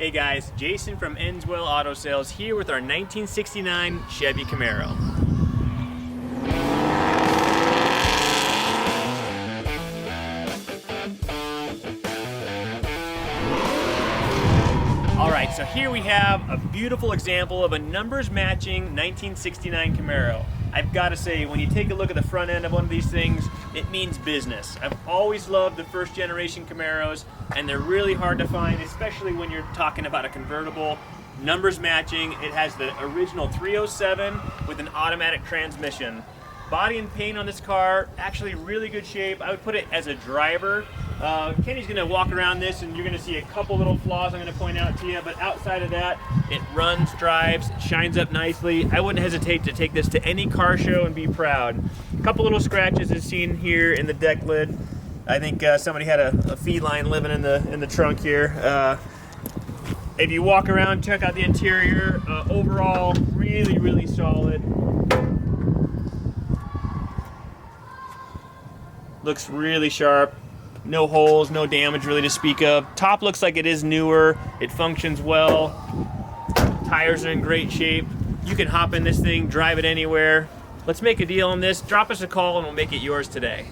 Hey guys, Jason from Enswell Auto Sales here with our 1969 Chevy Camaro. Alright, so here we have a beautiful example of a numbers matching 1969 Camaro. I've got to say, when you take a look at the front end of one of these things, it means business. I've always loved the first generation Camaros, and they're really hard to find, especially when you're talking about a convertible. Numbers matching, it has the original 307 with an automatic transmission. Body and paint on this car, actually really good shape. I would put it as a driver. Kenny's gonna walk around this and you're gonna see a couple little flaws I'm gonna point out to you, but outside of that, it runs, drives, shines up nicely. I wouldn't hesitate to take this to any car show and be proud. A couple little scratches as seen here in the deck lid. I think somebody had a feline living in the trunk here. If you walk around, check out the interior. Overall, really solid. Looks really sharp. No holes, no damage really to speak of. Top looks like it is newer. It functions well. Tires are in great shape. You can hop in this thing, drive it anywhere. Let's make a deal on this. Drop us a call and we'll make it yours today.